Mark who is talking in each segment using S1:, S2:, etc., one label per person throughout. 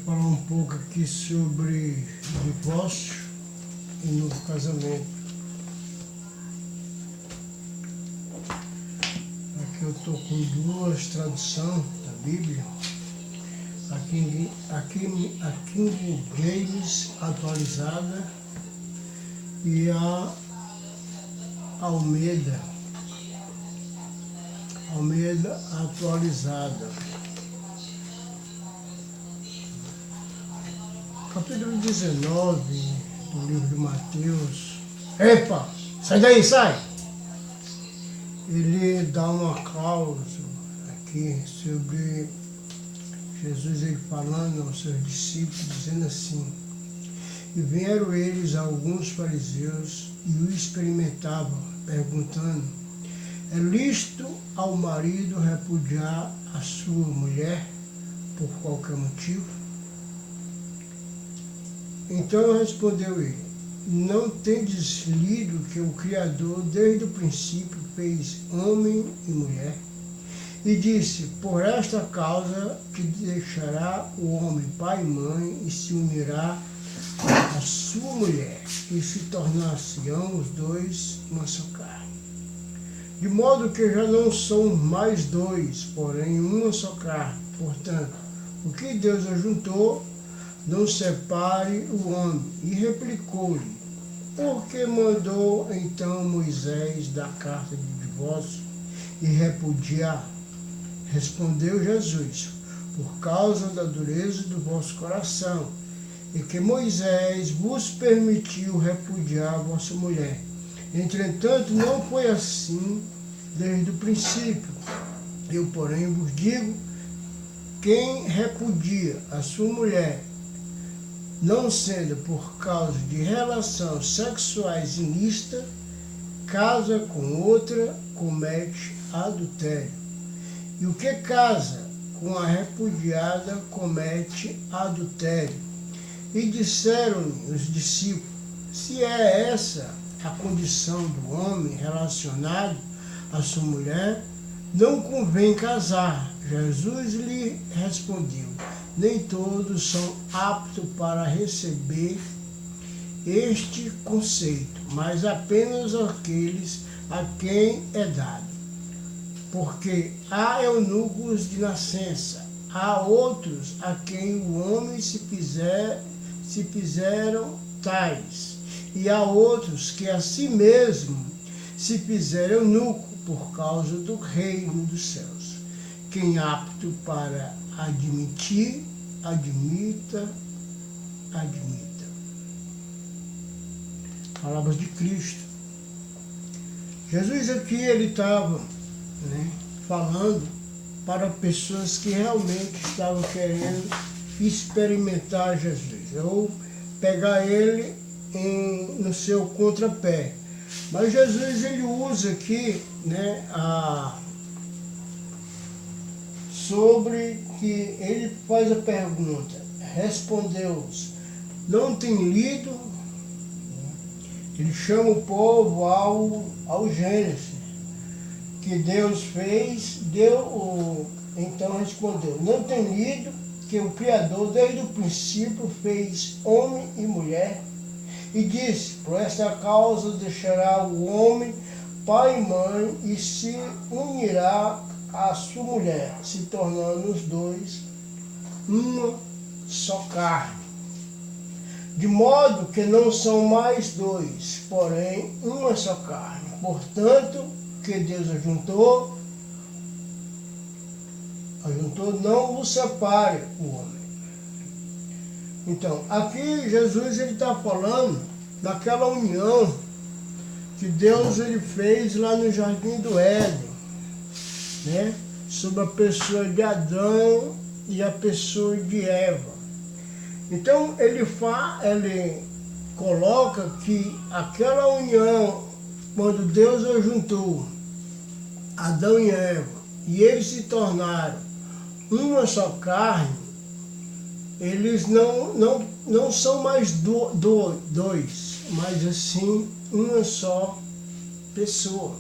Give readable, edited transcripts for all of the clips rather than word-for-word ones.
S1: falar um pouco aqui sobre divórcio e novo casamento. Aqui eu estou com duas traduções da Bíblia. A King James atualizada e a Almeida atualizada. Capítulo 19 do livro de Mateus. Epa! Sai daí, sai! Ele dá uma cláusula aqui sobre Jesus, ele falando aos seus discípulos, dizendo assim: e vieram eles a alguns fariseus e o experimentavam, perguntando: é lícito ao marido repudiar a sua mulher por qualquer motivo? Então respondeu ele: não tendes lido que o Criador desde o princípio fez homem e mulher? E disse: por esta causa que deixará o homem pai e mãe e se unirá à sua mulher, e se tornar-se-ão os dois uma só carne. De modo que já não são mais dois, porém uma só carne. Portanto, o que Deus ajuntou, não separe o homem. E replicou-lhe: por que mandou então Moisés dar carta de divórcio e repudiar? Respondeu Jesus: por causa da dureza do vosso coração, e que Moisés vos permitiu repudiar a vossa mulher. Entretanto, não foi assim desde o princípio. Eu, porém, vos digo: quem repudia a sua mulher, não sendo por causa de relações sexuais ilícitas, casa com outra, comete adultério. E o que casa com a repudiada comete adultério. E disseram-lhe os discípulos: se é essa a condição do homem relacionado à sua mulher, não convém casar. Jesus lhe respondeu: nem todos são aptos para receber este conceito, mas apenas aqueles a quem é dado. Porque há eunucos de nascença, há outros a quem o homem se fizeram tais, e há outros que a si mesmo se fizeram eunuco por causa do reino dos céus. Quem é apto para admitir, admita. Palavras de Cristo. Jesus aqui, ele estava falando para pessoas que realmente estavam querendo experimentar Jesus, ou pegar ele no seu contrapé. Mas Jesus, ele usa aqui sobre que ele faz a pergunta, respondeu-os: não tem lido? Ele chama o povo ao Gênesis, que Deus fez, então respondeu: não tem lido que o Criador desde o princípio fez homem e mulher? E disse: por esta causa deixará o homem pai e mãe e se unirá à sua mulher, se tornando os dois uma só carne. De modo que não são mais dois, porém uma só carne. Portanto, que Deus ajuntou, não o separe o homem. Então, aqui Jesus, ele está falando daquela união que Deus, ele fez lá no Jardim do Éden, sobre a pessoa de Adão e a pessoa de Eva. Então, ele coloca que aquela união, quando Deus ajuntou Adão e Eva, e eles se tornaram uma só carne, eles não são mais dois, mas assim uma só pessoa.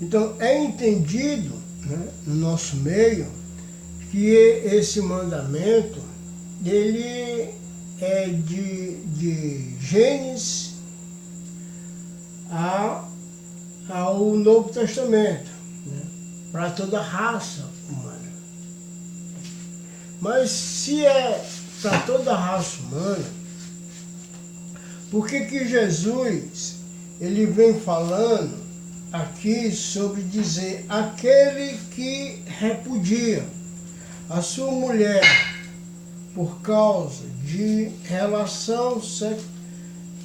S1: Então é entendido no nosso meio que esse mandamento, ele é de Gênesis ao Novo Testamento, né? Para toda a raça humana. Mas se é para toda a raça humana, por que Jesus ele vem falando aqui sobre dizer aquele que repudia a sua mulher por causa de relação sexual,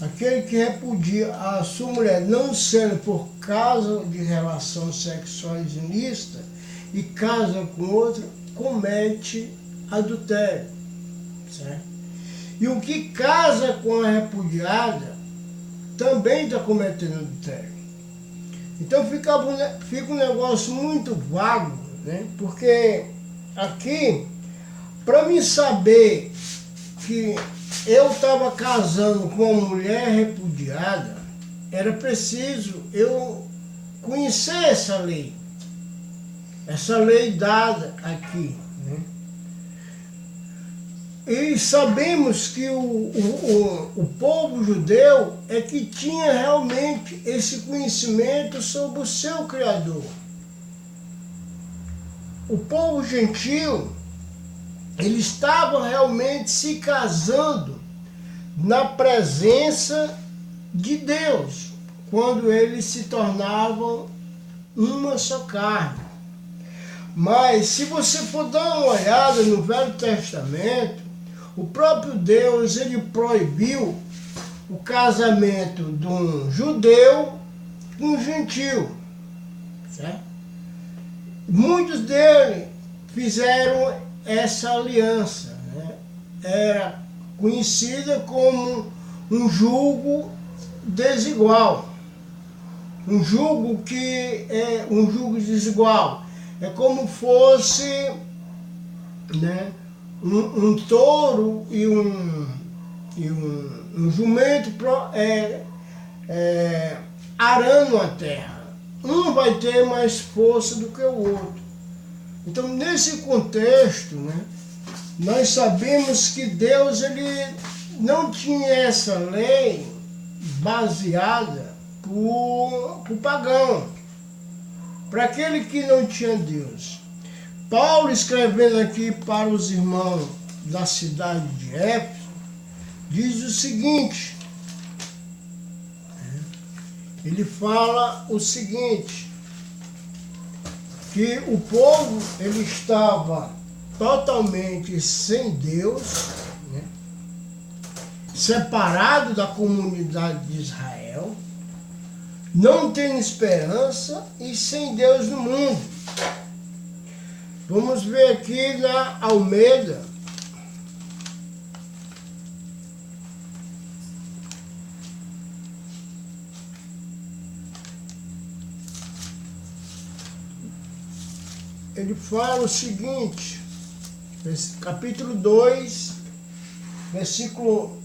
S1: aquele que repudia a sua mulher não sendo por causa de relação sexual ilícita e casa com outra, comete adultério, certo? E o que casa com a repudiada também está cometendo adultério. Então fica um negócio muito vago, né? Porque aqui, para mim saber que eu estava casando com uma mulher repudiada, era preciso eu conhecer essa lei dada aqui, né? E sabemos que o povo judeu é que tinha realmente esse conhecimento sobre o seu Criador. O povo gentil, ele estava realmente se casando na presença de Deus, quando eles se tornavam uma só carne. Mas se você for dar uma olhada no Velho Testamento, o próprio Deus ele proibiu o casamento de um judeu com um gentil, certo? Muitos deles fizeram essa aliança, né? Era conhecida como um julgo desigual. Um julgo que é um julgo desigual. É como fosse, né, um touro e um jumento arando a terra. Um vai ter mais força do que o outro. Então, nesse contexto, né, nós sabemos que Deus ele não tinha essa lei baseada por pagão, para aquele que não tinha Deus. Paulo, escrevendo aqui para os irmãos da cidade de Éfeso, diz o seguinte, ele fala o seguinte, que o povo ele estava totalmente sem Deus, né, separado da comunidade de Israel, não tendo esperança e sem Deus no mundo. Vamos ver aqui na Almeida. Ele fala o seguinte, capítulo 2, versículo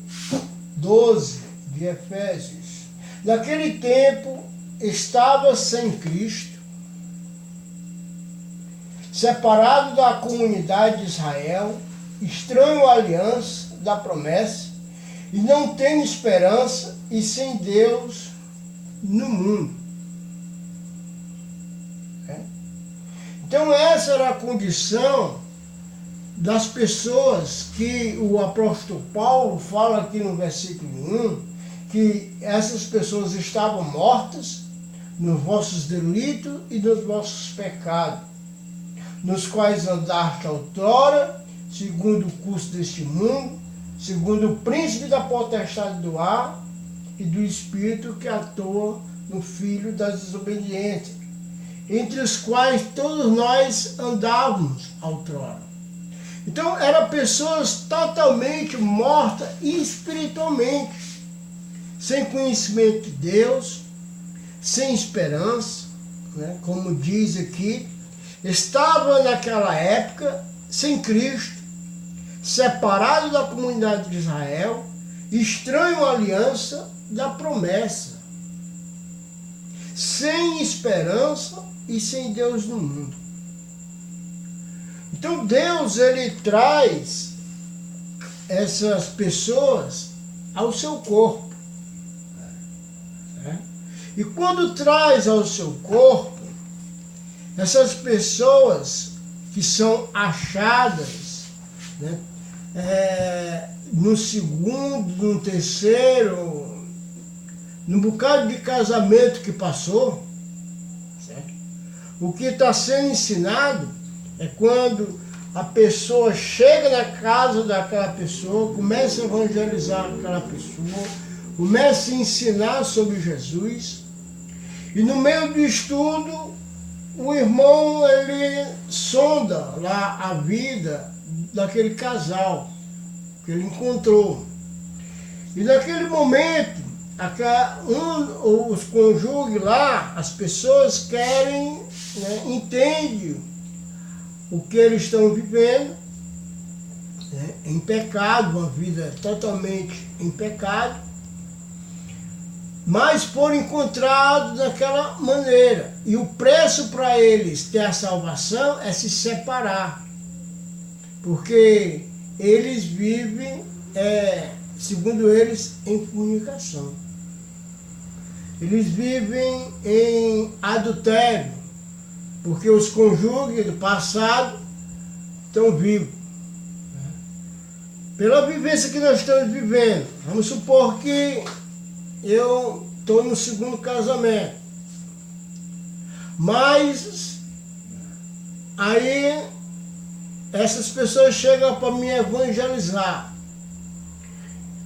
S1: 12 de Efésios. Naquele tempo estava sem Cristo, separado da comunidade de Israel, estranho à aliança da promessa, e não tem esperança e sem Deus no mundo. Então essa era a condição das pessoas que o apóstolo Paulo fala aqui no versículo 1, que essas pessoas estavam mortas nos vossos delitos e nos vossos pecados, nos quais andaste outrora, segundo o curso deste mundo, segundo o príncipe da potestade do ar e do espírito que atua no filho das desobediências, entre os quais todos nós andávamos outrora. Então, eram pessoas totalmente mortas espiritualmente, sem conhecimento de Deus, sem esperança, né? Como diz aqui, estava naquela época sem Cristo, separado da comunidade de Israel, estranho à aliança da promessa, sem esperança e sem Deus no mundo. Então Deus, ele traz essas pessoas ao seu corpo. Né? E quando traz ao seu corpo, essas pessoas que são achadas, né, no segundo, no terceiro, num bocado de casamento que passou, certo? O que está sendo ensinado é quando a pessoa chega na casa daquela pessoa, começa a evangelizar aquela pessoa, começa a ensinar sobre Jesus, e no meio do estudo, o irmão, ele sonda lá a vida daquele casal que ele encontrou. E naquele momento, os cônjuges lá, as pessoas querem, né, entendem o que eles estão vivendo, né, em pecado, uma vida totalmente em pecado, mas foram encontrados daquela maneira. E o preço para eles ter a salvação é se separar, porque eles vivem, segundo eles, em fornicação. Eles vivem em adultério, porque os cônjuges do passado estão vivos. Pela vivência que nós estamos vivendo, vamos supor que eu estou no segundo casamento, mas aí essas pessoas chegam para me evangelizar.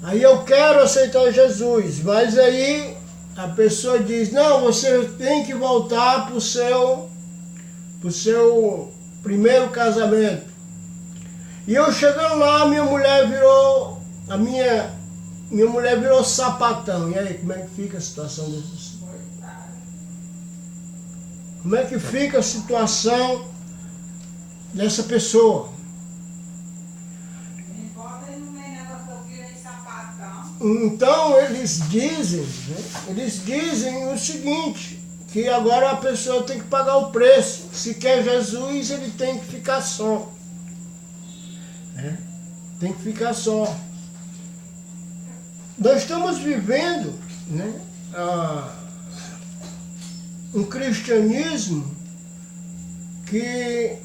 S1: Aí eu quero aceitar Jesus, mas aí a pessoa diz, não, você tem que voltar para o seu primeiro casamento. E eu chegando lá, minha mulher virou sapatão. E aí, como é que fica a situação desse? Como é que fica a situação dessa pessoa? Então eles dizem o seguinte, que agora a pessoa tem que pagar o preço. Se quer Jesus, ele tem que ficar só. Tem que ficar só. Nós estamos vivendo, né, um cristianismo que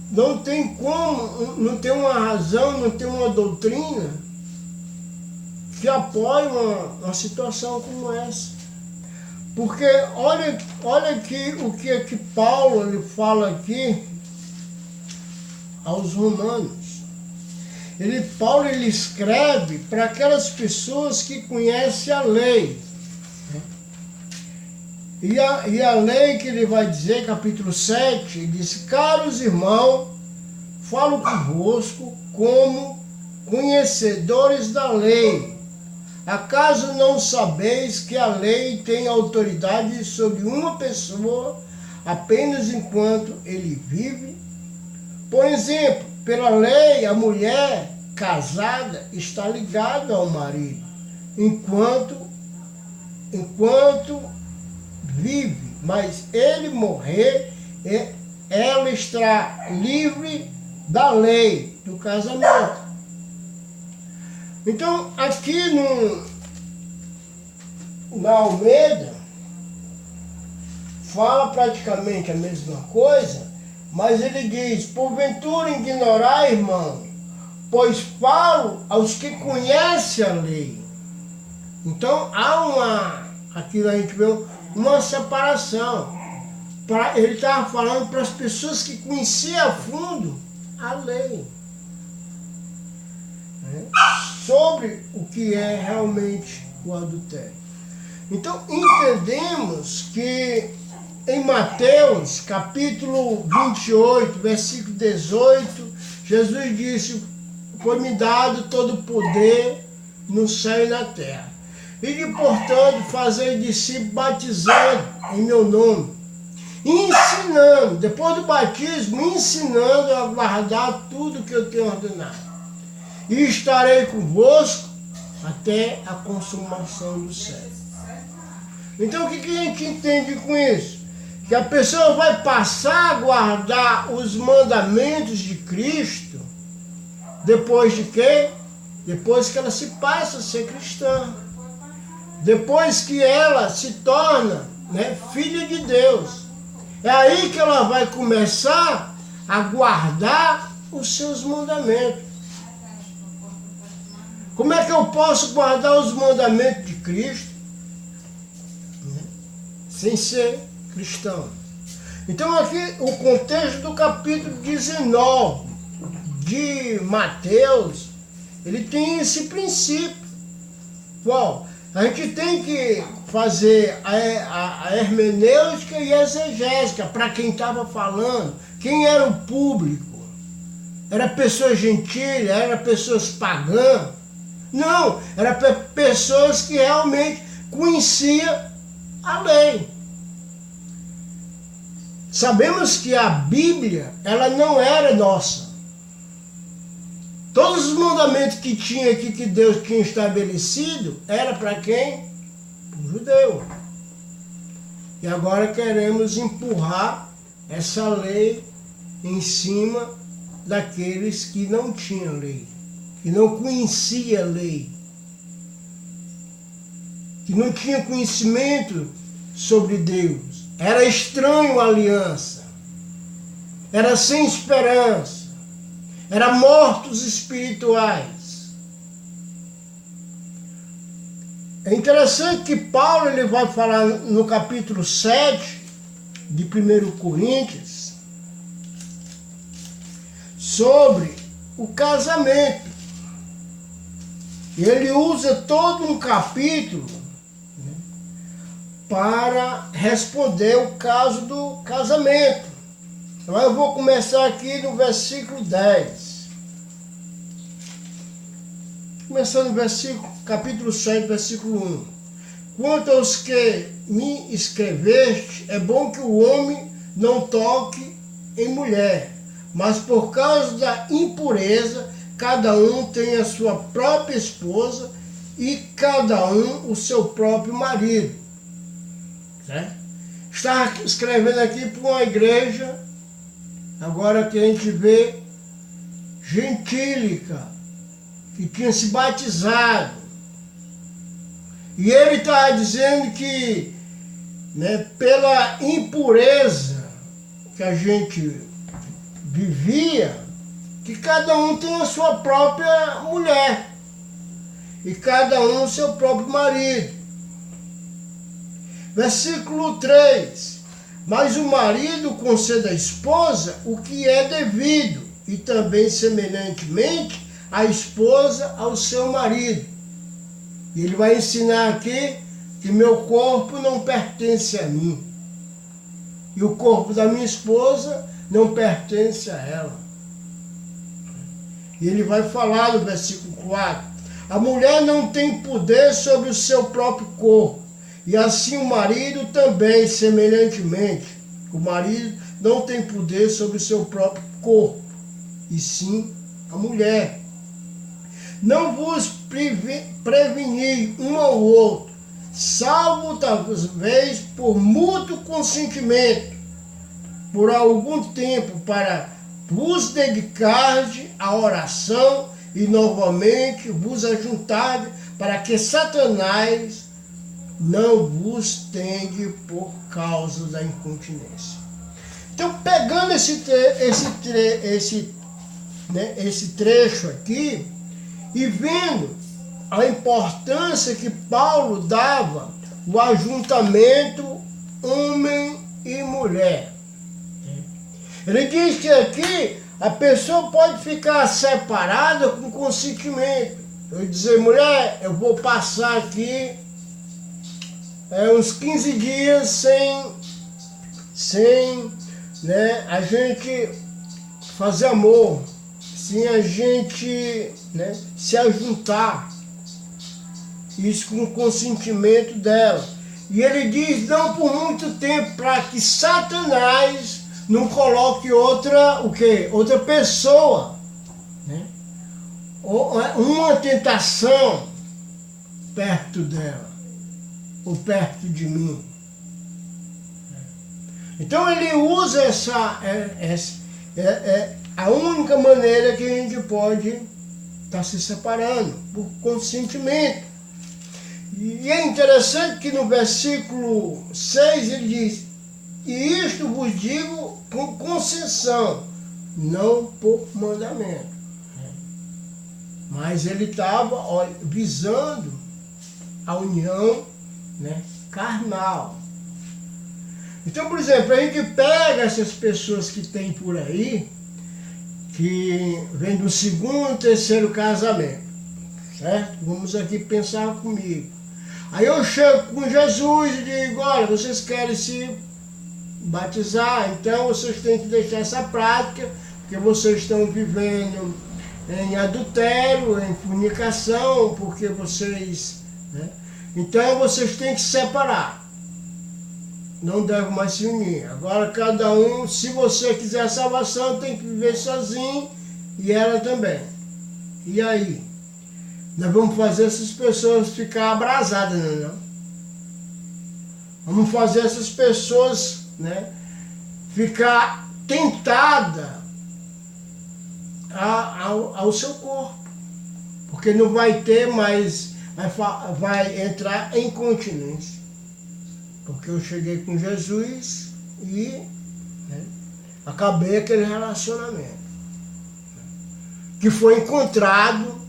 S1: não tem como, não tem uma razão, não tem uma doutrina que apoie uma situação como essa. Porque olha aqui o que Paulo ele fala aqui aos romanos. Paulo ele escreve para aquelas pessoas que conhecem a lei. E a lei que ele vai dizer, capítulo 7, ele diz, caros irmãos, falo convosco como conhecedores da lei. Acaso não sabeis que a lei tem autoridade sobre uma pessoa apenas enquanto ele vive? Por exemplo, pela lei, a mulher casada está ligada ao marido enquanto vive, mas ele morrer, ela está livre da lei do casamento. Então, aqui na Almeida, fala praticamente a mesma coisa, mas ele diz, porventura ignorar, irmão, pois falo aos que conhecem a lei. Então, aqui a gente vê uma separação. Ele estava falando para as pessoas que conheciam a fundo a lei, né, sobre o que é realmente o adultério. Então, entendemos que em Mateus, capítulo 28, versículo 18, Jesus disse, foi-me dado todo o poder no céu e na terra. E de, portanto, fazer discípulos batizando em meu nome. Ensinando, depois do batismo, ensinando a guardar tudo que eu tenho ordenado. E estarei convosco até a consumação do século. Então, o que a gente entende com isso? que a pessoa vai passar a guardar os mandamentos de Cristo depois de quê? Depois que ela se passa a ser cristã. Depois que ela se torna, né, filha de Deus. É aí que ela vai começar a guardar os seus mandamentos. Como é que eu posso guardar os mandamentos de Cristo, né, sem ser cristão? Então aqui o contexto do capítulo 19 de Mateus, ele tem esse princípio. Qual? A gente tem que fazer a hermenêutica e a exegética para quem estava falando. Quem era o público? Era pessoas gentis? Era pessoas pagãs? Não, era pessoas que realmente conheciam a lei. Sabemos que a Bíblia, ela não era nossa. Todos os mandamentos que tinha aqui, que Deus tinha estabelecido, era para quem? Para o judeu. E agora queremos empurrar essa lei em cima daqueles que não tinham lei, que não conhecia a lei, que não tinha conhecimento sobre Deus. Era estranho a aliança, era sem esperança, era mortos espirituais. É interessante que Paulo ele vai falar no capítulo 7 de 1 Coríntios sobre o casamento. Ele usa todo um capítulo, né, para responder o caso do casamento. Então eu vou começar aqui no versículo 10. Começando no capítulo 7, versículo 1. Quanto aos que me escreveste, é bom que o homem não toque em mulher, mas por causa da impureza, cada um tem a sua própria esposa e cada um o seu próprio marido. Certo? Está escrevendo aqui para uma igreja, agora que a gente vê, gentílica, que tinha se batizado. E ele está dizendo que, né, pela impureza que a gente vivia, que cada um tem a sua própria mulher e cada um o seu próprio marido. Versículo 3. Mas o marido conceda à esposa o que é devido, e também semelhantemente a esposa ao seu marido. E ele vai ensinar aqui que meu corpo não pertence a mim, e o corpo da minha esposa não pertence a ela. E ele vai falar no versículo 4, a mulher não tem poder sobre o seu próprio corpo, e assim o marido também, semelhantemente. O marido não tem poder sobre o seu próprio corpo, e sim a mulher. Não vos preveni um ao outro, salvo talvez por mútuo consentimento, por algum tempo, para vos dedicar-de à oração e novamente vos ajuntar, para que Satanás não vos tende por causa da incontinência. Então, pegando esse trecho aqui e vendo a importância que Paulo dava o ajuntamento homem e mulher. Ele diz que aqui a pessoa pode ficar separada com consentimento. Eu dizer, mulher, eu vou passar aqui uns 15 dias sem né, a gente fazer amor, sem a gente, né, se ajuntar. Isso com o consentimento dela. E ele diz, não por muito tempo, para que Satanás não coloque outra pessoa, né, uma tentação perto dela, ou perto de mim. Então ele usa a única maneira que a gente pode estar se separando, por consentimento. E é interessante que no versículo 6 ele diz: e isto vos digo com concessão, não por mandamento. Mas ele estava visando a união, né, carnal. Então, por exemplo, a gente pega essas pessoas que tem por aí, que vem do segundo, terceiro casamento, certo? Vamos aqui pensar comigo. Aí eu chego com Jesus e digo: olha, vocês querem se batizar, então vocês têm que deixar essa prática, porque vocês estão vivendo em adultério, em fornicação, porque vocês, né? Então vocês têm que se separar. Não deve mais se unir. Agora cada um, se você quiser salvação, tem que viver sozinho, e ela também. E aí? Nós vamos fazer essas pessoas ficar abrasadas, não? Vamos fazer essas pessoas, né, ficar tentada ao seu corpo. Porque não vai ter mais, vai entrar em continência. Porque eu cheguei com Jesus e, né, acabei aquele relacionamento que foi encontrado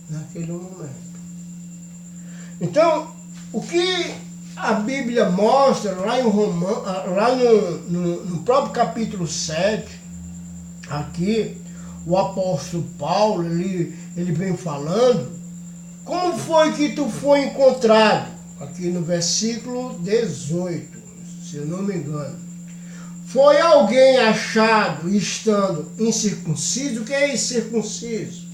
S1: naquele momento. Então, o que a Bíblia mostra lá em lá no próprio capítulo 7, aqui, o apóstolo Paulo, ele vem falando, como foi que tu foi encontrado? Aqui no versículo 18, se eu não me engano. Foi alguém achado estando incircunciso? O que é incircunciso?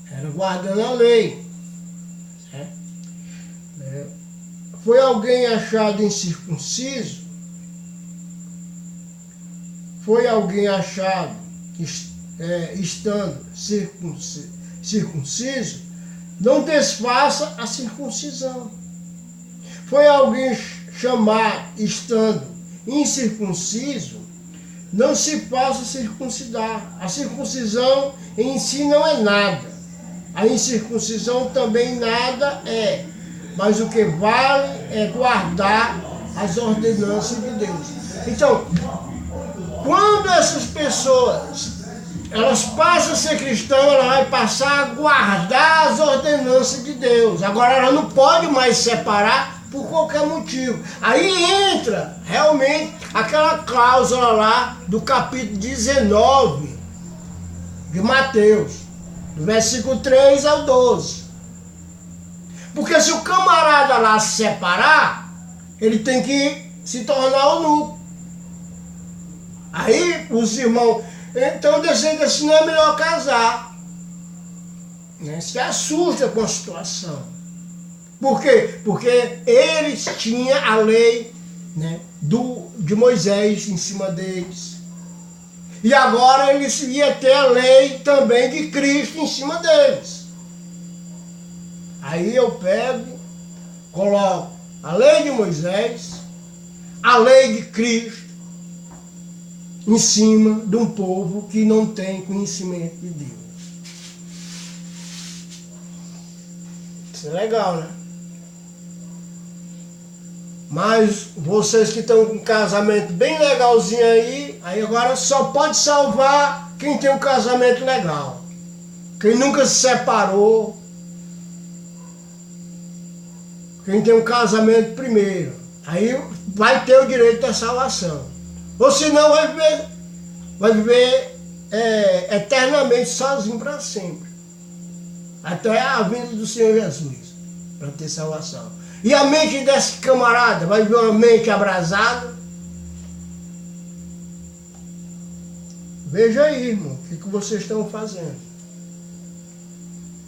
S1: Era guardando a lei. Foi alguém achado incircunciso? Foi alguém achado estando circunciso? Não desfaça a circuncisão. Foi alguém chamado estando incircunciso? Não se faça circuncidar. A circuncisão em si não é nada. A incircuncisão também nada é. Mas o que vale é guardar as ordenanças de Deus. Então, quando essas pessoas elas passam a ser cristãs, ela vai passar a guardar as ordenanças de Deus. Agora ela não pode mais separar por qualquer motivo. Aí entra realmente aquela cláusula lá do capítulo 19 de Mateus, do versículo 3 ao 12. Porque se o camarada lá se separar, ele tem que se tornar eunuco. Aí os irmãos, então dizendo assim, não é melhor casar. Né? Se assusta com a situação. Por quê? Porque eles tinham a lei, né, de Moisés em cima deles. E agora eles iam ter a lei também de Cristo em cima deles. Aí eu pego, coloco a lei de Moisés, a lei de Cristo, em cima de um povo que não tem conhecimento de Deus. Isso é legal, né? Mas vocês que estão com um casamento bem legalzinho aí agora só pode salvar quem tem um casamento legal. Quem nunca se separou. Quem tem um casamento primeiro. Aí vai ter o direito da salvação. Ou senão vai viver eternamente sozinho para sempre. Até a vinda do Senhor Jesus, para ter salvação. E a mente desse camarada vai viver uma mente abrasada? Veja aí, irmão, o que vocês estão fazendo.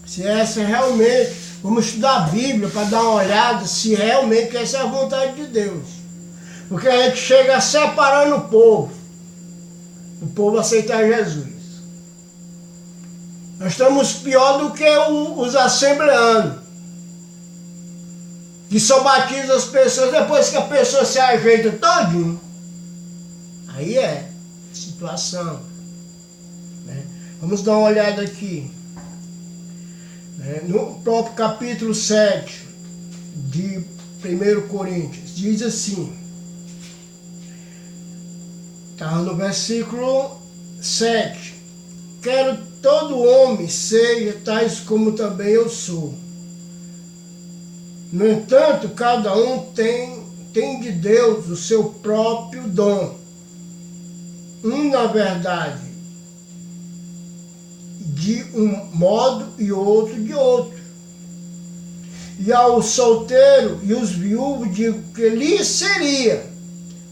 S1: Se essa é realmente, vamos estudar a Bíblia para dar uma olhada se realmente essa é a vontade de Deus. Porque a gente chega separando o povo aceitar Jesus. Nós estamos pior do que os assembleanos, que só batizam as pessoas depois que a pessoa se ajeita todinho. Aí é situação. Né? Vamos dar uma olhada aqui. Né? No próprio capítulo 7 de 1 Coríntios, diz assim, está no versículo 7, quero todo homem seja tais como também eu sou. No entanto, cada um tem de Deus o seu próprio dom. Na verdade, de um modo e outro de outro. E ao solteiro e os viúvos digo que lhe seria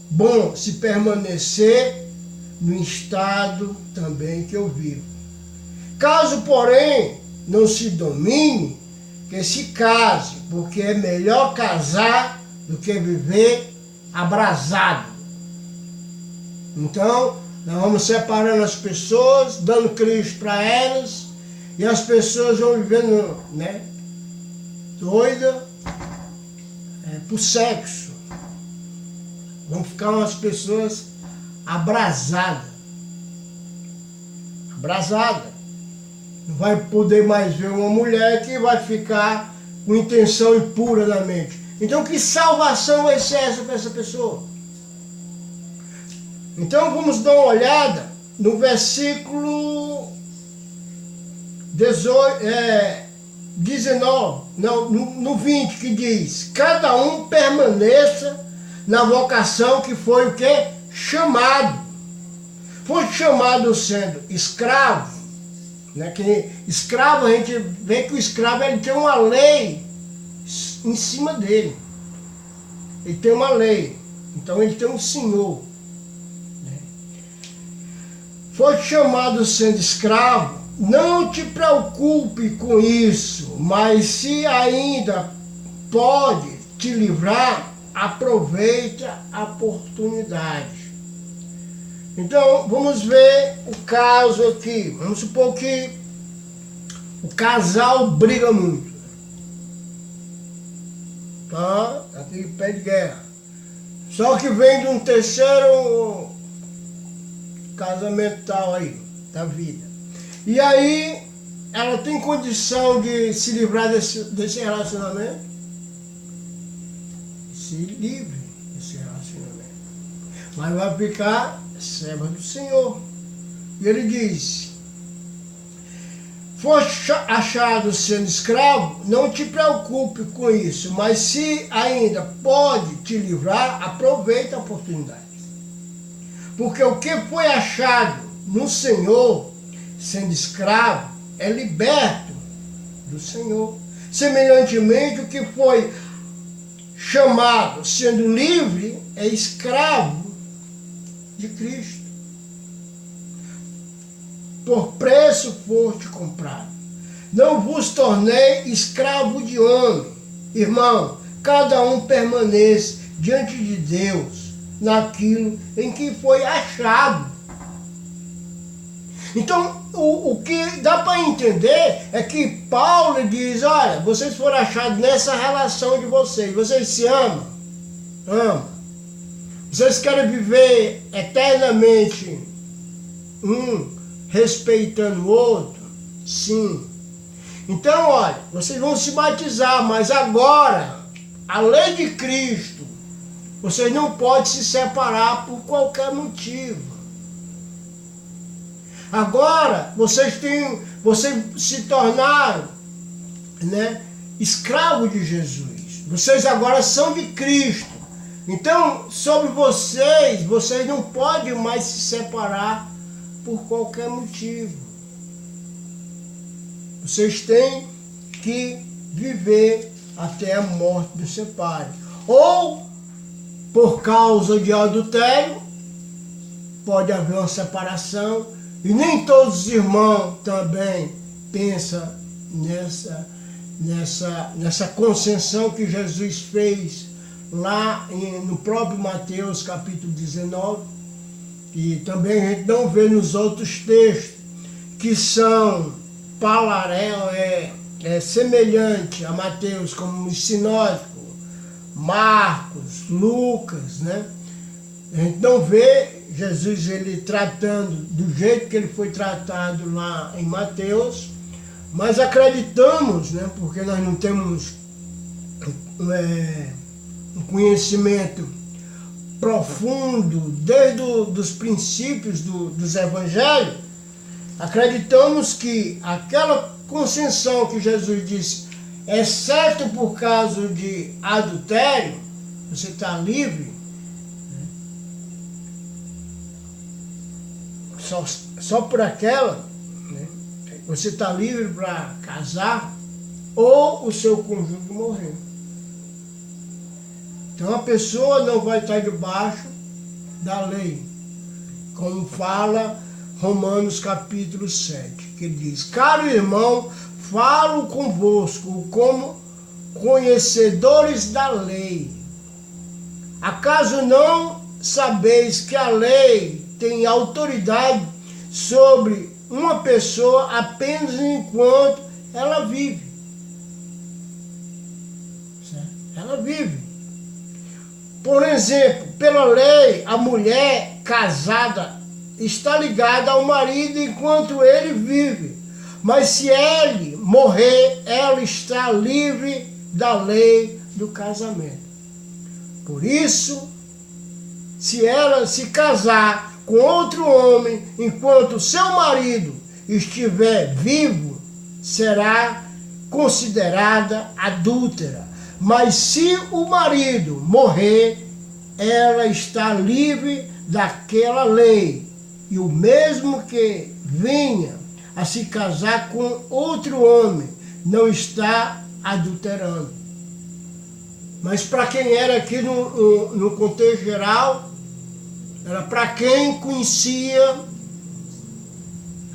S1: bom se permanecer no estado também que eu vivo. Caso, porém, não se domine, que se case, porque é melhor casar do que viver abrasado. Então, nós vamos separando as pessoas, dando Cristo para elas, e as pessoas vão vivendo, né, doida por sexo. Vão ficar umas pessoas abrasadas. Abrasada. Não vai poder mais ver uma mulher que vai ficar com intenção impura na mente. Então, que salvação vai ser essa para essa pessoa? Então, vamos dar uma olhada no versículo 19, não, no 20, que diz, cada um permaneça na vocação que foi o quê? Chamado. Foi chamado sendo escravo, né? Que escravo, a gente vê que o escravo ele tem uma lei em cima dele. Ele tem uma lei, então ele tem um senhor. Né? Foi chamado sendo escravo, não te preocupe com isso, mas se ainda pode te livrar, aproveita a oportunidade. Então, vamos ver o caso aqui. Vamos supor que o casal briga muito. Tá? Aqui pé de guerra. Só que vem de um terceiro casamento tal aí, da vida. E aí, ela tem condição de se livrar desse relacionamento? Se livre desse relacionamento. Mas vai ficar serva do Senhor. E ele diz, for achado sendo escravo, não te preocupe com isso, mas se ainda pode te livrar, aproveita a oportunidade. Porque o que foi achado no Senhor, sendo escravo, é liberto do Senhor. Semelhantemente, o que foi chamado, sendo livre, é escravo de Cristo. Por preço foste comprado. Não vos tornei escravo de homem. Irmão, cada um permanece diante de Deus naquilo em que foi achado. Então, o que dá para entender é que Paulo diz, olha, vocês foram achados nessa relação de vocês se amam? Amam. Vocês querem viver eternamente respeitando o outro? Sim. Então, olha, vocês vão se batizar, mas agora, a lei de Cristo, vocês não podem se separar por qualquer motivo. Agora, vocês se tornaram, né, escravos de Jesus. Vocês agora são de Cristo. Então, sobre vocês não podem mais se separar por qualquer motivo. Vocês têm que viver até a morte dos separe. Ou, por causa de adultério, pode haver uma separação. E nem todos os irmãos também pensam nessa concessão que Jesus fez lá no próprio Mateus capítulo 19, e também a gente não vê nos outros textos, que são semelhante a Mateus, como os sinóticos, Marcos, Lucas, né? A gente não vê Jesus ele tratando do jeito que ele foi tratado lá em Mateus, mas acreditamos, né, porque nós não temos um conhecimento profundo desde os princípios dos evangelhos, acreditamos que aquela concessão que Jesus disse, exceto por causa de adultério, você está livre, só por aquela, né? Você está livre para casar ou o seu cônjuge morrer. Então a pessoa não vai estar debaixo da lei, como fala Romanos capítulo 7, que diz: caro irmão, falo convosco como conhecedores da lei. Acaso não sabeis que a lei tem autoridade sobre uma pessoa apenas enquanto ela vive? Certo? Ela vive. Por exemplo, pela lei, a mulher casada está ligada ao marido enquanto ele vive. Mas se ele morrer, ela está livre da lei do casamento. Por isso, se ela se casar com outro homem enquanto seu marido estiver vivo, será considerada adúltera. Mas se o marido morrer, ela está livre daquela lei. E o mesmo que venha a se casar com outro homem não está adulterando. Mas para quem era aqui no contexto geral, era para quem conhecia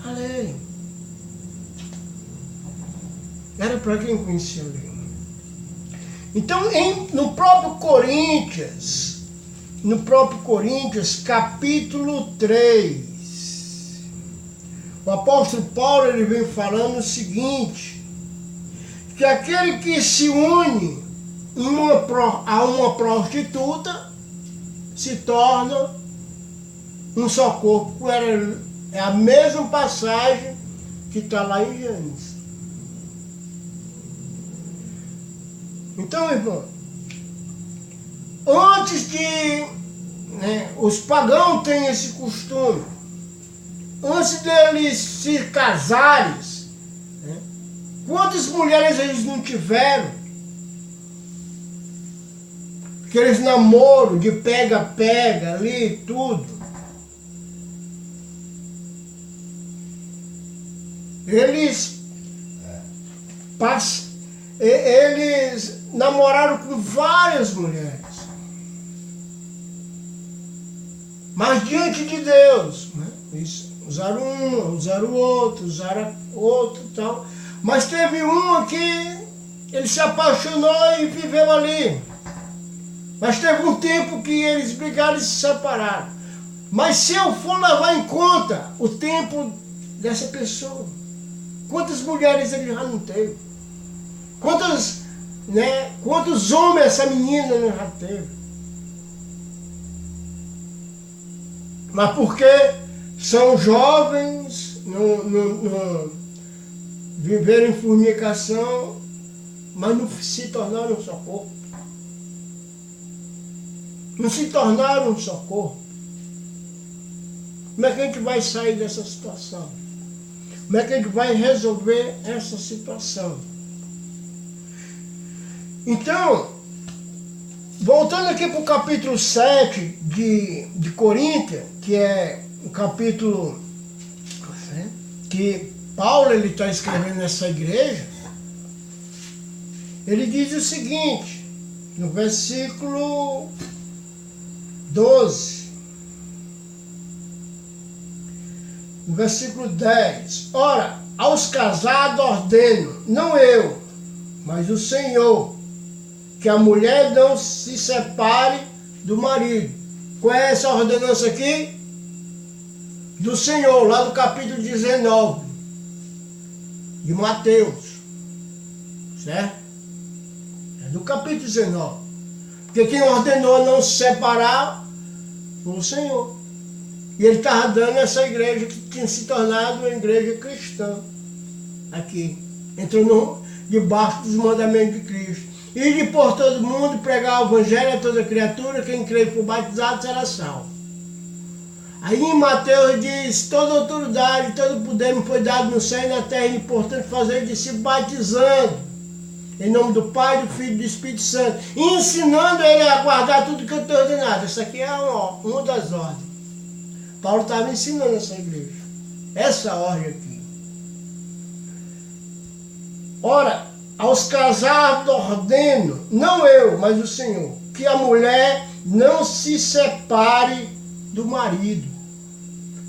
S1: a lei. Era para quem conhecia a lei. Então, no próprio Coríntios, capítulo 3, o apóstolo Paulo ele vem falando o seguinte, que aquele que se une a uma prostituta se torna um só corpo. É a mesma passagem que está lá em Gênesis. Então, irmão, antes de os pagãos têm esse costume, antes deles se casarem, quantas mulheres eles não tiveram? Aqueles namoros de pega-pega ali, tudo. Eles namoraram com várias mulheres. Mas diante de Deus, né? Usaram uma, usaram outra, usaram outra e tal. Mas teve uma que ele se apaixonou e viveu ali. Mas teve um tempo que eles brigaram e se separaram. Mas se eu for levar em conta o tempo dessa pessoa, quantas mulheres ele já não teve? Quantos homens essa menina já teve? Mas porque são jovens, não viveram em fornicação, mas não se tornaram um só corpo. Não se tornaram um só corpo. Como é que a gente vai sair dessa situação? Como é que a gente vai resolver essa situação? Então, voltando aqui para o capítulo 7 de Coríntios, que é o capítulo que Paulo está escrevendo nessa igreja, ele diz o seguinte, no versículo 12, no versículo 10, ora, aos casados ordeno, não eu, mas o Senhor, que a mulher não se separe do marido. Qual é essa ordenança aqui? Do Senhor, lá no capítulo 19 de Mateus. Certo? É do capítulo 19. Porque quem ordenou não se separar o Senhor. E ele estava dando essa igreja que tinha se tornado uma igreja cristã. Aqui. Entrou debaixo dos mandamentos de Cristo. E de por todo mundo pregar o evangelho a toda criatura, quem crê e for batizado será salvo. Aí em Mateus diz, toda autoridade, todo poder me foi dado no céu e na terra, e portanto fazer discípulos batizando, em nome do Pai, do Filho e do Espírito Santo, e ensinando ele a guardar tudo que eu tenho ordenado. Essa aqui é uma das ordens. Paulo estava ensinando essa igreja, essa ordem aqui. Ora, aos casados ordeno, não eu, mas o Senhor, que a mulher não se separe do marido,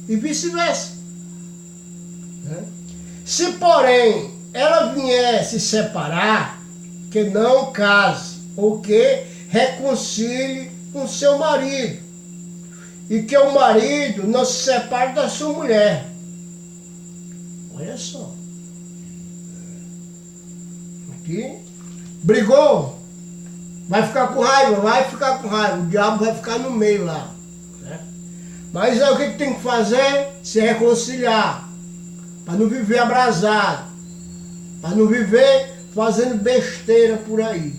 S1: e vice-versa. Se, porém, ela vier se separar, que não case, ou que reconcilie com seu marido, e que o marido não se separe da sua mulher. Olha só. Aqui, brigou, vai ficar com raiva, o diabo vai ficar no meio lá. Mas aí o que tem que fazer? Se reconciliar, para não viver abrasado, para não viver fazendo besteira por aí.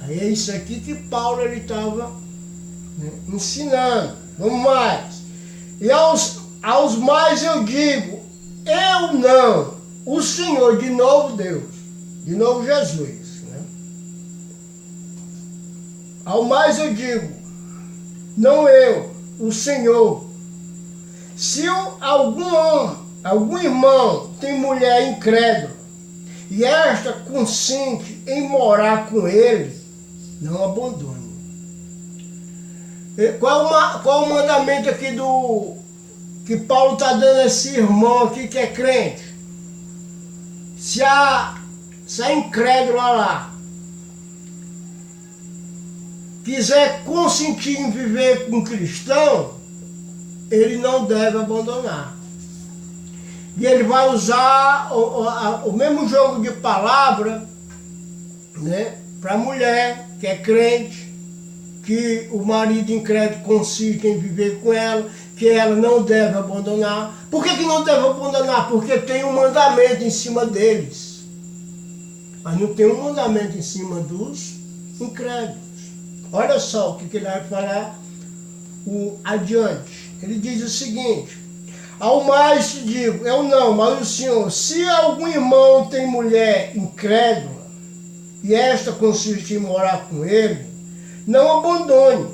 S1: Aí é isso aqui que Paulo estava ensinando. Vamos mais. E aos mais eu digo, eu não, o Senhor, de novo Deus, de novo Jesus. Ao mais eu digo, não eu, o Senhor. Se algum irmão tem mulher incrédula e esta consente em morar com ele, não abandone. Qual o mandamento aqui que Paulo está dando a esse irmão aqui que é crente? Se a incrédula lá quiser consentir em viver com um cristão, ele não deve abandonar. E ele vai usar o mesmo jogo de palavra, para a mulher que é crente, que o marido incrédulo consiste em viver com ela, que ela não deve abandonar. Por que não deve abandonar? Porque tem um mandamento em cima deles. Mas não tem um mandamento em cima dos incrédulos. Olha só o que ele vai falar adiante. Ele diz o seguinte, ao mais te digo, eu não, mas o Senhor, se algum irmão tem mulher incrédula, e esta consiste em morar com ele, não abandone.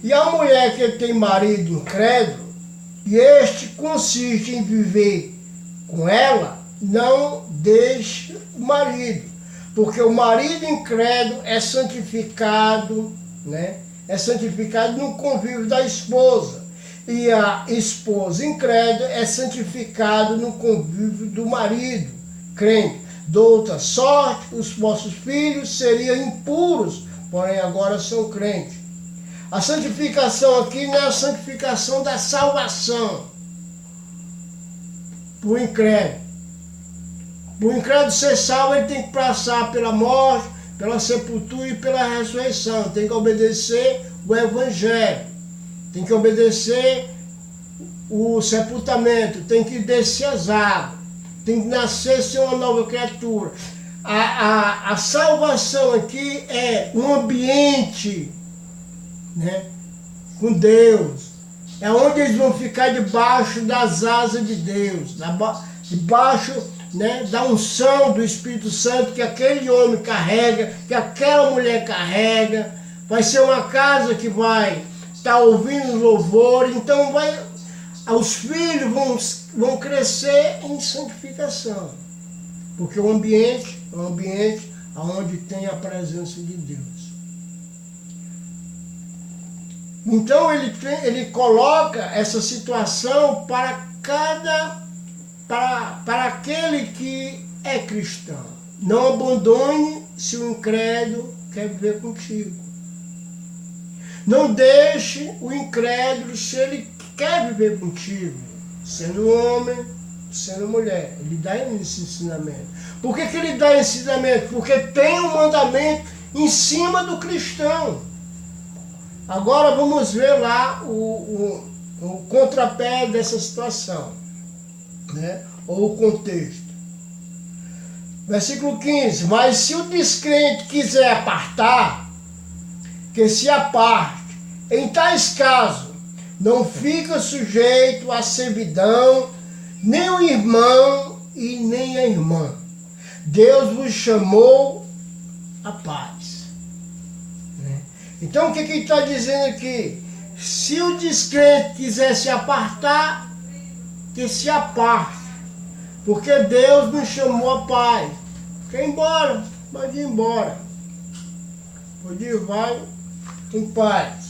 S1: E a mulher que tem marido incrédulo, e este consiste em viver com ela, não deixe o marido. Porque o marido incrédulo é santificado, é santificado no convívio da esposa. E a esposa incrédula é santificada no convívio do marido crente. De outra sorte, os vossos filhos seriam impuros, porém agora são crentes. A santificação aqui não é a santificação da salvação para o incrédulo. Para o incrédulo ser salvo, ele tem que passar pela morte, pela sepultura e pela ressurreição. Tem que obedecer o evangelho. Tem que obedecer o sepultamento. Tem que descer as águas. Tem que nascer ser uma nova criatura. A salvação aqui é um ambiente, com Deus. É onde eles vão ficar debaixo das asas de Deus. Debaixo da unção do Espírito Santo que aquele homem carrega, que aquela mulher carrega. Vai ser uma casa que vai estar ouvindo louvor, então os filhos vão crescer em santificação, porque o ambiente é um ambiente onde tem a presença de Deus. Então ele coloca essa situação para aquele que é cristão. Não abandone se o incrédulo quer viver contigo. Não deixe o incrédulo se ele quer viver contigo, sendo homem, sendo mulher. Ele dá esse ensinamento. Por que ele dá esse ensinamento? Porque tem um mandamento em cima do cristão. Agora vamos ver lá o contrapé dessa situação, né? Ou o contexto. Versículo 15. Mas se o descrente quiser apartar, que se aparte. Em tais casos, não fica sujeito à servidão, nem o irmão e nem a irmã. Deus vos chamou à paz. Então o que ele está dizendo aqui? Se o descrente quiser se apartar, que se aparte. Porque Deus nos chamou à paz. Quer ir embora? Pode ir embora. Pode ir, vai em paz.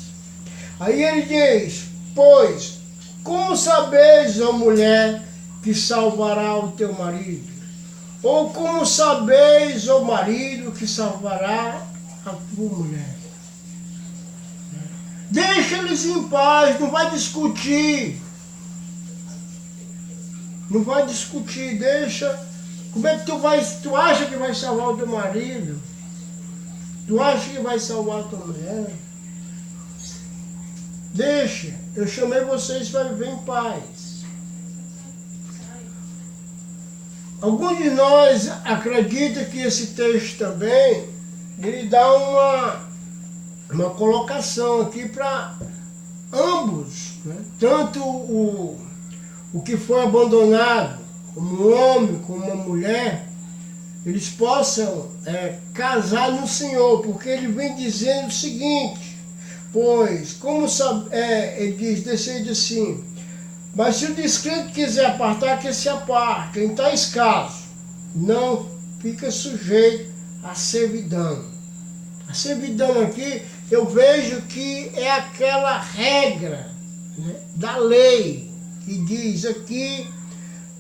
S1: Aí ele diz, pois, como sabeis, ó mulher, que salvará o teu marido? Ou como sabeis, ó marido, que salvará a tua mulher? Deixa eles em paz, não vai discutir. Não vai discutir, deixa. Como é que tu acha que vai salvar o teu marido? Tu acha que vai salvar a tua mulher? Deixa, eu chamei vocês para viver em paz. Alguns de nós acreditam que esse texto também, ele dá uma colocação aqui para ambos, né? Tanto o que foi abandonado, como um homem, como uma mulher, eles possam casar no Senhor, porque ele vem dizendo o seguinte, pois, como sabe, ele diz assim, mas se o descrente quiser apartar, que se aparte. Em tais casos, não fica sujeito à servidão. A servidão aqui, eu vejo que é aquela regra, né, da lei, que diz aqui,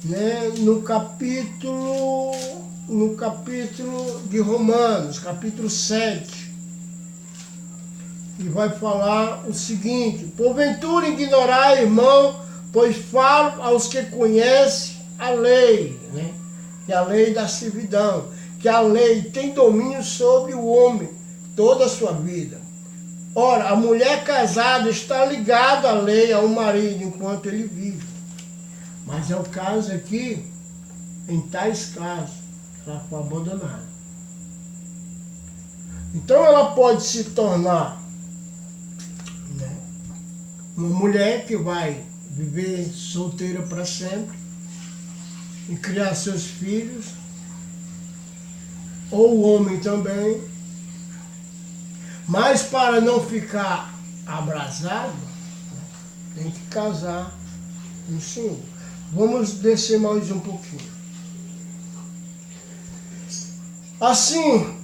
S1: né, no capítulo de Romanos, capítulo 7, e vai falar o seguinte, porventura ignorai, irmão, pois falo aos que conhecem a lei, né, que é a lei da servidão, que a lei tem domínio sobre o homem toda a sua vida. Ora, a mulher casada está ligada à lei, ao marido, enquanto ele vive. Mas é o caso aqui, em tais casos, ela foi abandonada. Então ela pode se tornar, né, uma mulher que vai viver solteira para sempre e criar seus filhos, ou o homem também, mas para não ficar abrasado, né, tem que casar no Senhor. Vamos descer mais um pouquinho. Assim,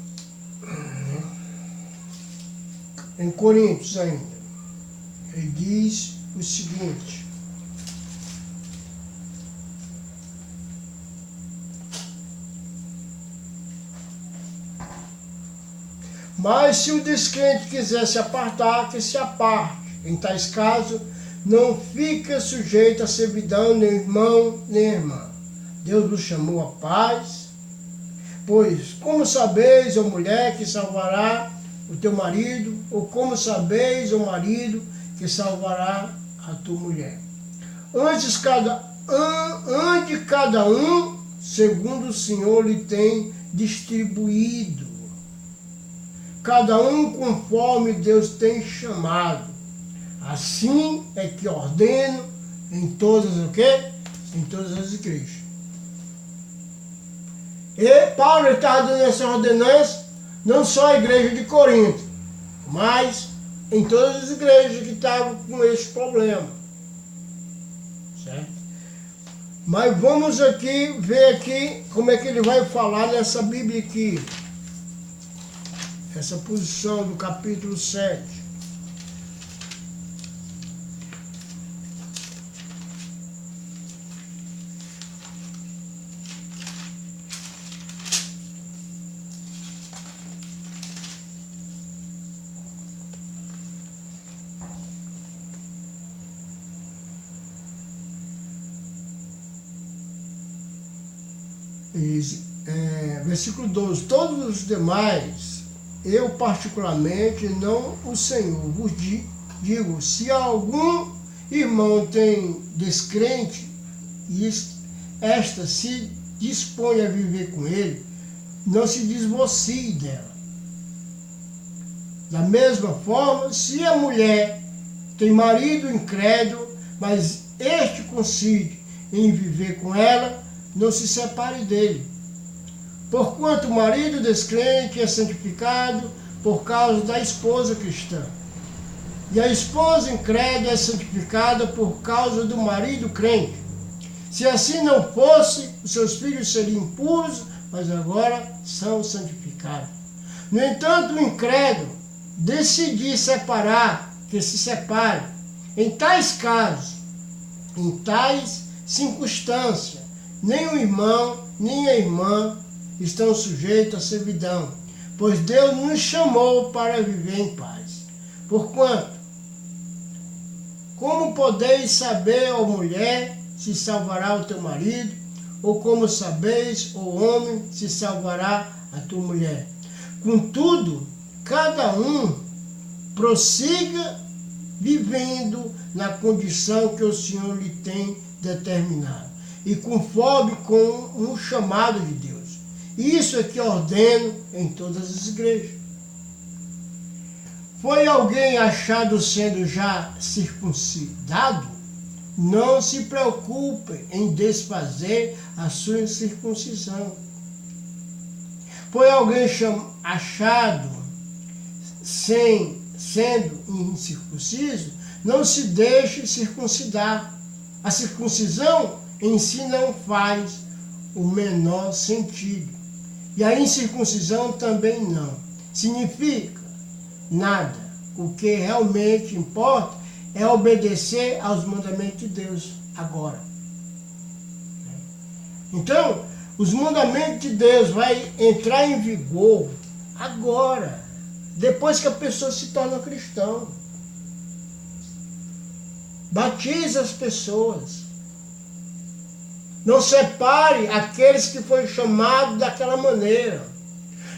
S1: em Coríntios ainda, ele diz o seguinte, mas se o descrente quiser se apartar, que se aparte. Em tais casos, não fica sujeito a servidão, nem irmão, nem irmã. Deus nos chamou à paz. Pois, como sabeis, ó mulher, que salvará o teu marido? Ou como sabeis, ó marido, que salvará a tua mulher? Ande cada um segundo o Senhor lhe tem distribuído. Cada um conforme Deus tem chamado. Assim é que ordeno em todas o quê? Em todas as igrejas. E Paulo estava dando essa ordenança não só à igreja de Corinto, mas em todas as igrejas que estavam com esse problema. Certo? Mas vamos aqui ver aqui como é que ele vai falar nessa Bíblia aqui. Essa posição do capítulo 7. Versículo 12. Todos os demais eu particularmente, não o Senhor, vos digo, se algum irmão tem descrente, e esta se dispõe a viver com ele, não se divorcie dela. Da mesma forma, se a mulher tem marido incrédulo, mas este consiste em viver com ela, não se separe dele. Porquanto o marido descrente é santificado por causa da esposa cristã. E a esposa incrédula é santificada por causa do marido crente. Se assim não fosse, os seus filhos seriam impuros, mas agora são santificados. No entanto, o incrédulo decidir separar, que se separe. Em tais casos, em tais circunstâncias, nem o irmão, nem a irmã estão sujeitos à servidão, pois Deus nos chamou para viver em paz. Porquanto, como podeis saber, ó mulher, se salvará o teu marido, ou como sabeis, ó homem, se salvará a tua mulher? Contudo, cada um prossiga vivendo na condição que o Senhor lhe tem determinado, e conforme com um chamado de Deus. Isso é que ordeno em todas as igrejas. Foi alguém achado sendo já circuncidado? Não se preocupe em desfazer a sua circuncisão. Foi alguém achado sendo incircunciso? Não se deixe circuncidar. A circuncisão em si não faz o menor sentido. E a incircuncisão também não. Significa nada. O que realmente importa é obedecer aos mandamentos de Deus agora. Então, os mandamentos de Deus vão entrar em vigor agora, depois que a pessoa se torna cristão. Batize as pessoas. Não separe aqueles que foram chamados daquela maneira.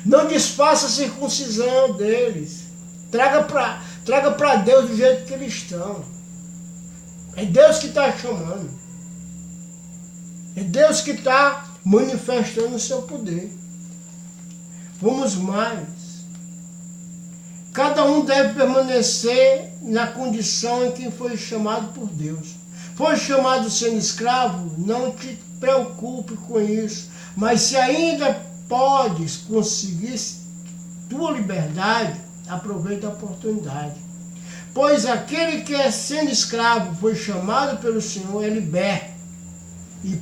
S1: Não desfaça a circuncisão deles. Traga para Deus do jeito que eles estão. É Deus que está chamando. É Deus que está manifestando o seu poder. Vamos mais. Cada um deve permanecer na condição em que foi chamado por Deus. Foi chamado sendo escravo? Não te preocupe com isso. Mas se ainda podes conseguir tua liberdade, aproveita a oportunidade. Pois aquele que é sendo escravo foi chamado pelo Senhor, é liberto e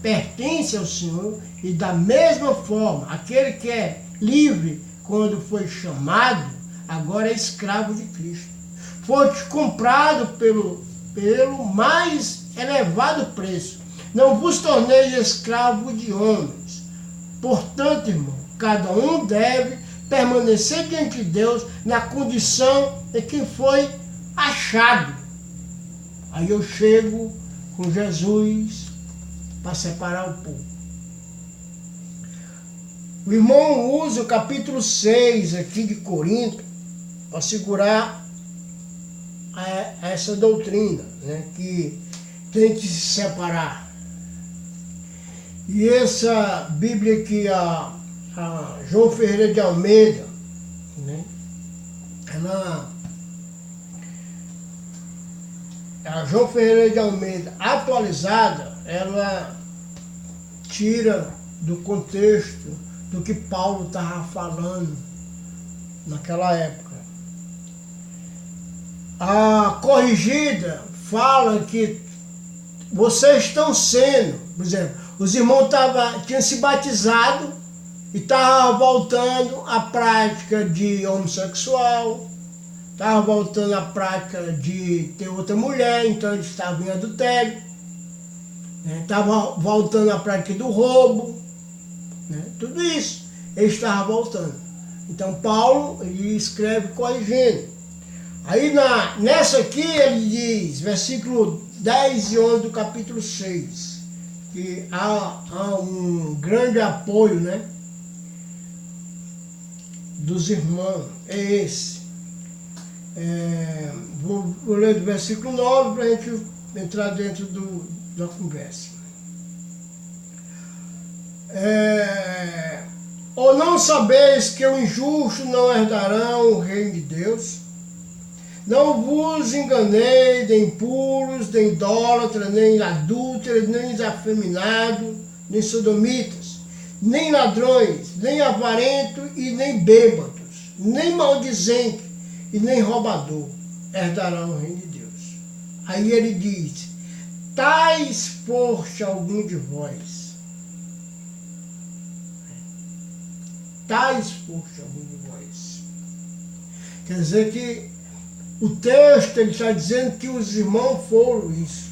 S1: pertence ao Senhor. E da mesma forma, aquele que é livre quando foi chamado, agora é escravo de Cristo. Foi comprado pelo mais elevado preço. Não vos torneis escravo de homens. Portanto, irmão, cada um deve permanecer diante de Deus na condição em que foi achado. Aí eu chego com Jesus para separar o povo. O irmão usa o capítulo 6 aqui de Corinto para segurar essa doutrina, né, que tem que se separar. E essa Bíblia que a João Ferreira de Almeida, né, a João Ferreira de Almeida atualizada, ela tira do contexto do que Paulo estava falando naquela época. A corrigida fala que vocês estão sendo, por exemplo, os irmãos tinham se batizado e estavam voltando à prática de homossexual, estavam voltando à prática de ter outra mulher, então eles estavam em adultério, né? Estavam voltando à prática do roubo, né? Tudo isso eles estavam voltando. Então Paulo ele escreve corrigindo. Aí nessa aqui ele diz, versículo 10 e 11 do capítulo 6, que há um grande apoio, né? dos irmãos é esse. Vou ler do versículo 9 para a gente entrar dentro da conversa. Ou não sabeis que o injusto não herdarão o reino de Deus? Não vos enganeis, nem impuros, nem idólatras, nem adúlteros, nem afeminados, nem sodomitas, nem ladrões, nem avarentos e nem bêbados, nem maldizentes e nem roubador herdarão o reino de Deus. Aí ele diz, tais foste algum de vós. Tais foste algum de vós. Quer dizer que o texto ele está dizendo que os irmãos foram isso.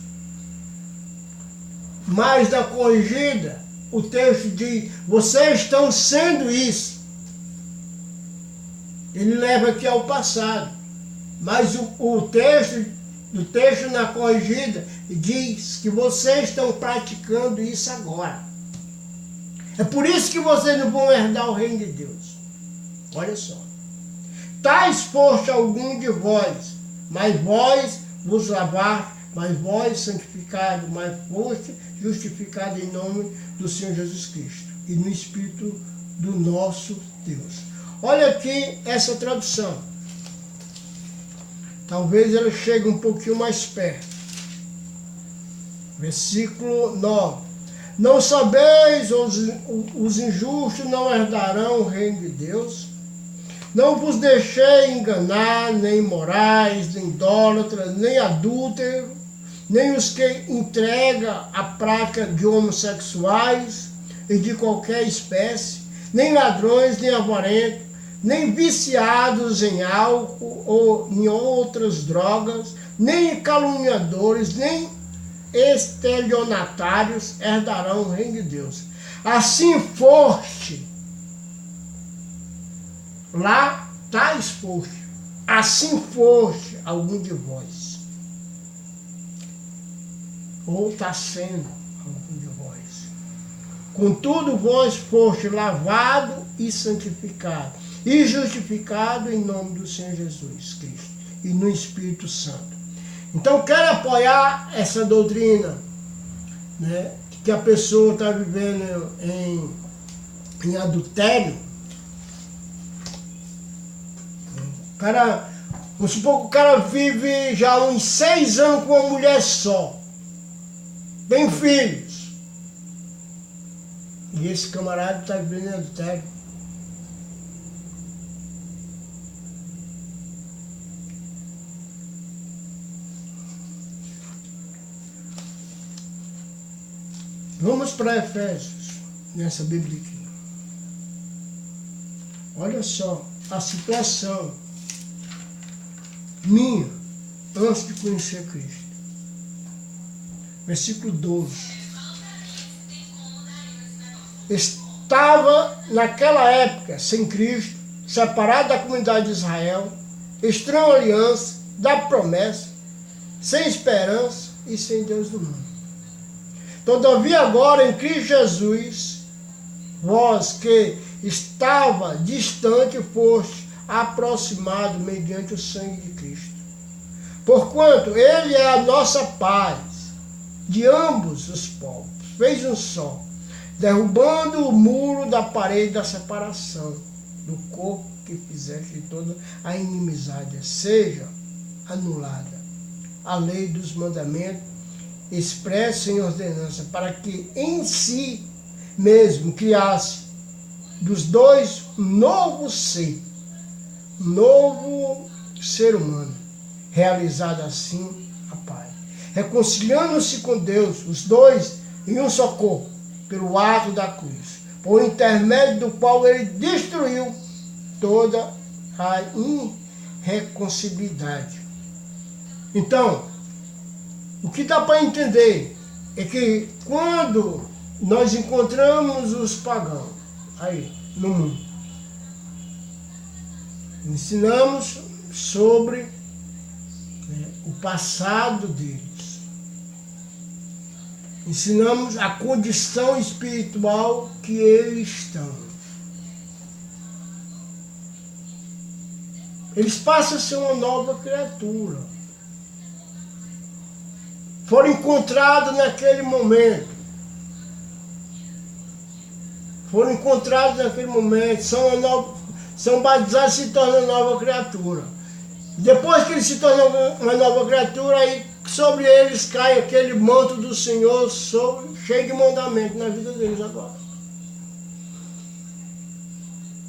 S1: Mas na corrigida, o texto diz, vocês estão sendo isso. Ele leva aqui ao passado. Mas o texto na corrigida diz que vocês estão praticando isso agora. É por isso que vocês não vão herdar o reino de Deus. Olha só. Tais foste algum de vós, mas vós vos lavaste, mas vós santificado, mas foste justificado em nome do Senhor Jesus Cristo e no Espírito do nosso Deus. Olha aqui essa tradução. Talvez ela chegue um pouquinho mais perto. Versículo 9. Não sabeis, os injustos não herdarão o reino de Deus? Não vos deixei enganar, nem imorais, nem idólatras, nem adúlteros, nem os que entregam a prática de homossexuais e de qualquer espécie, nem ladrões, nem avarentos, nem viciados em álcool ou em outras drogas, nem caluniadores, nem estelionatários herdarão o reino de Deus. Assim foste. Lá tais foste, assim foste algum de vós. Ou está sendo algum de vós. Contudo, vós foste lavado e santificado, e justificado em nome do Senhor Jesus Cristo, e no Espírito Santo. Então, quero apoiar essa doutrina, né, que a pessoa está vivendo em adultério. Vamos supor que o cara vive já uns 6 anos com uma mulher só. Tem filhos. E esse camarada está vivendo em adultério. Vamos para Efésios, nessa Bíblia aqui. Olha só a situação minha, antes de conhecer Cristo. Versículo 12. Estava naquela época sem Cristo, separado da comunidade de Israel, estranho à aliança, da promessa, sem esperança e sem Deus do mundo. Todavia agora em Cristo Jesus, vós que estava distante foste aproximado mediante o sangue de Cristo. Porquanto Ele é a nossa paz, de ambos os povos, fez um só, derrubando o muro da parede da separação do corpo que fizeste toda a inimizade, seja anulada a lei dos mandamentos expressa em ordenança, para que em si mesmo criasse dos dois um novo ser humano, realizado assim a paz, reconciliando-se com Deus, os dois em um só corpo, pelo ato da cruz, por intermédio do qual ele destruiu toda a irreconciliabilidade. Então, o que dá para entender é que quando nós encontramos os pagãos aí no mundo, ensinamos sobre o passado deles, ensinamos a condição espiritual que eles estão. Eles passam a ser uma nova criatura. Foram encontrados naquele momento. Foram encontrados naquele momento, são batizados e se tornam nova criatura. Depois que eles se tornam uma nova criatura, aí sobre eles cai aquele manto do Senhor cheio de mandamento na vida deles agora.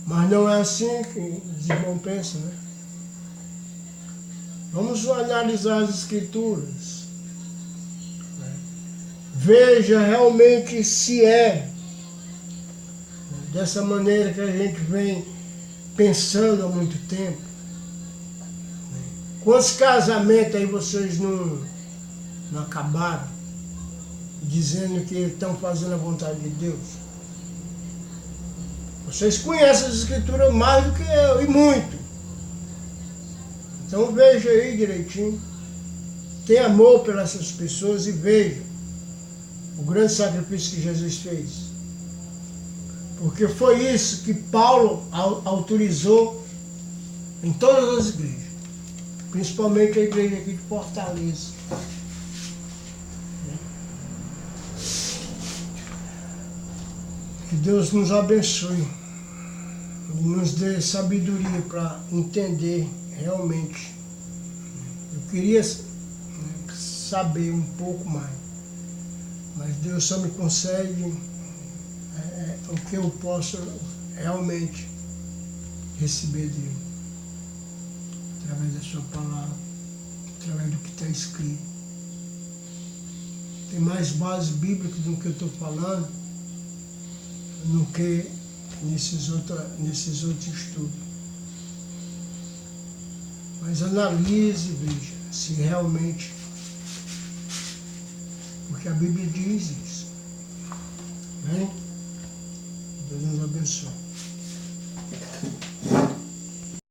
S1: Mas não é assim que os irmãos pensam, né? Vamos analisar as Escrituras. Veja realmente se é dessa maneira que a gente vem pensando há muito tempo. Quantos casamentos aí vocês não acabaram dizendo que estão fazendo a vontade de Deus? Vocês conhecem as Escrituras mais do que eu, e muito. Então veja aí direitinho. Tenha amor pelas essas pessoas e veja o grande sacrifício que Jesus fez. Porque foi isso que Paulo autorizou em todas as igrejas. Principalmente a igreja aqui de Fortaleza. Que Deus nos abençoe e nos dê sabedoria para entender realmente. Eu queria saber um pouco mais, mas Deus só me concede o que eu posso realmente receber dele, através da sua palavra, através do que está escrito. Tem mais base bíblica do que eu estou falando, do que nesses outros estudos. Mas analise e veja se realmente, porque a Bíblia diz isso. Amém? Deus nos abençoe.